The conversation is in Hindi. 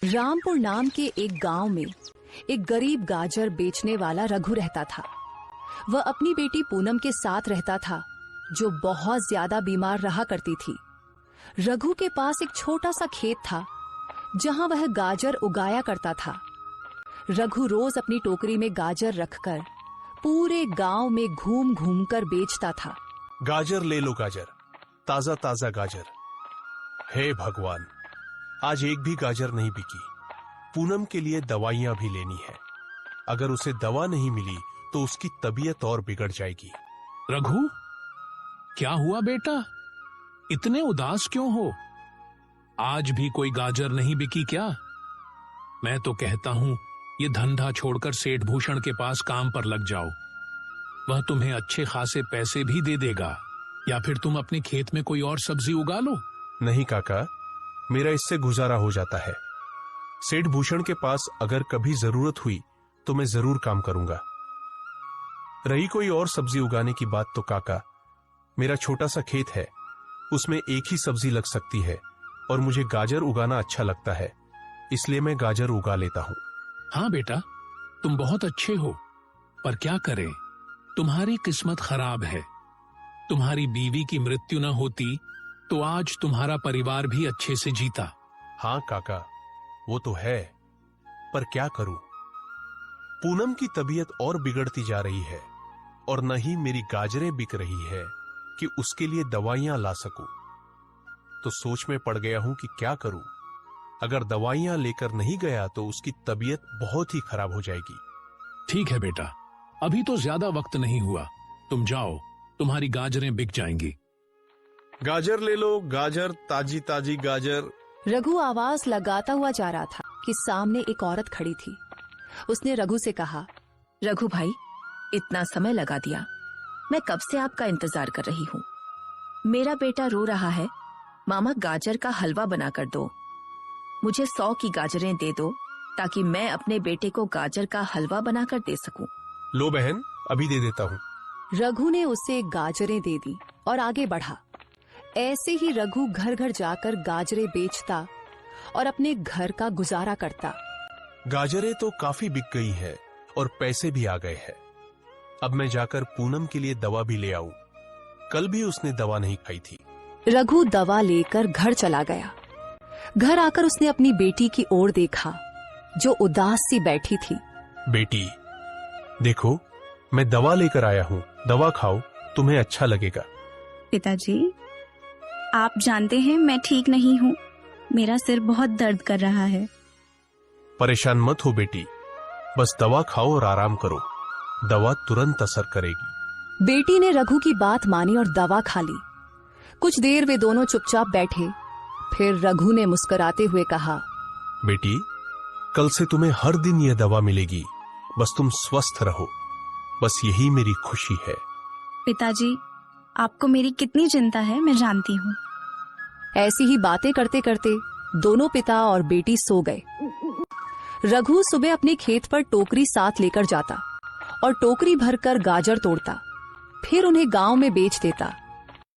रामपुर नाम के एक गांव में एक गरीब गाजर बेचने वाला रघु रहता था। वह अपनी बेटी पूनम के साथ रहता था, जो बहुत ज्यादा बीमार रहा करती थी। रघु के पास एक छोटा सा खेत था, जहां वह गाजर उगाया करता था। रघु रोज अपनी टोकरी में गाजर रखकर पूरे गांव में घूम घूम कर बेचता था। गाजर ले लो, गाजर, ताजा ताजा गाजर। हे भगवान, आज एक भी गाजर नहीं बिकी। पूनम के लिए दवाइयां भी लेनी है। अगर उसे दवा नहीं मिली तो उसकी तबीयत और बिगड़ जाएगी। रघु, क्या हुआ बेटा? इतने उदास क्यों हो? आज भी कोई गाजर नहीं बिकी क्या? मैं तो कहता हूं ये धंधा छोड़कर सेठ भूषण के पास काम पर लग जाओ। वह तुम्हें अच्छे खासे पैसे भी दे देगा, या फिर तुम अपने खेत में कोई और सब्जी उगा लो। नहीं काका, मेरा इससे गुजारा हो जाता है। सेठ भूषण के पास अगर कभी जरूरत हुई तो मैं जरूर काम करूंगा। रही कोई और सब्जी उगाने की बात तो काका, मेरा छोटा सा खेत है, उसमें एक ही सब्जी लग सकती है और मुझे गाजर उगाना अच्छा लगता है, इसलिए मैं गाजर उगा लेता हूं। हाँ बेटा, तुम बहुत अच्छे हो, पर क्या करें, तुम्हारी किस्मत खराब है। तुम्हारी बीवी की मृत्यु न होती तो आज तुम्हारा परिवार भी अच्छे से जीता। हाँ काका, वो तो है, पर क्या करूं? पूनम की तबीयत और बिगड़ती जा रही है और न ही मेरी गाजरें बिक रही है कि उसके लिए दवाइयां ला सकूं। तो सोच में पड़ गया हूं कि क्या करूं। अगर दवाइयां लेकर नहीं गया तो उसकी तबीयत बहुत ही खराब हो जाएगी। ठीक है बेटा, अभी तो ज्यादा वक्त नहीं हुआ, तुम जाओ, तुम्हारी गाजरें बिक जाएंगी। गाजर ले लो, गाजर, ताजी ताजी गाजर। रघु आवाज लगाता हुआ जा रहा था कि सामने एक औरत खड़ी थी। उसने रघु से कहा, रघु भाई, इतना समय लगा दिया, मैं कब से आपका इंतजार कर रही हूँ। मेरा बेटा रो रहा है, मामा गाजर का हलवा बनाकर दो। मुझे 100 की गाजरें दे दो ताकि मैं अपने बेटे को गाजर का हलवा बनाकर दे सकूं। लो बहन, अभी दे देता हूँ। रघु ने उसे गाजरें दे दी और आगे बढ़ा। ऐसे ही रघु घर घर जाकर गाजरें बेचता और अपने घर का गुजारा करता। गाजरें तो काफी बिक गई है और पैसे भी आ गए हैं। अब मैं जाकर पूनम के लिए दवा भी ले आऊं। कल भी उसने दवा नहीं खाई थी। रघु दवा लेकर घर चला गया। घर आकर उसने अपनी बेटी की ओर देखा, जो उदास सी बैठी थी। बेटी, देखो, मैं दवा लेकर आया हूँ, दवा खाओ, तुम्हें अच्छा लगेगा। पिताजी, आप जानते हैं मैं ठीक नहीं हूँ, मेरा सिर बहुत दर्द कर रहा है। परेशान मत हो बेटी, बस दवा खाओ और आराम करो, दवा तुरंत असर करेगी। बेटी ने रघु की बात मानी और दवा खा ली। कुछ देर वे दोनों चुपचाप बैठे। फिर रघु ने मुस्कुराते हुए कहा, बेटी, कल से तुम्हें हर दिन यह दवा मिलेगी, बस तुम स्वस्थ रहो, बस यही मेरी खुशी है। पिताजी, आपको मेरी कितनी चिंता है मैं जानती हूँ। ऐसी ही बातें करते करते दोनों पिता और बेटी सो गए। रघु सुबह अपने खेत पर टोकरी साथ लेकर जाता और टोकरी भरकर गाजर तोड़ता, फिर उन्हें गांव में बेच देता।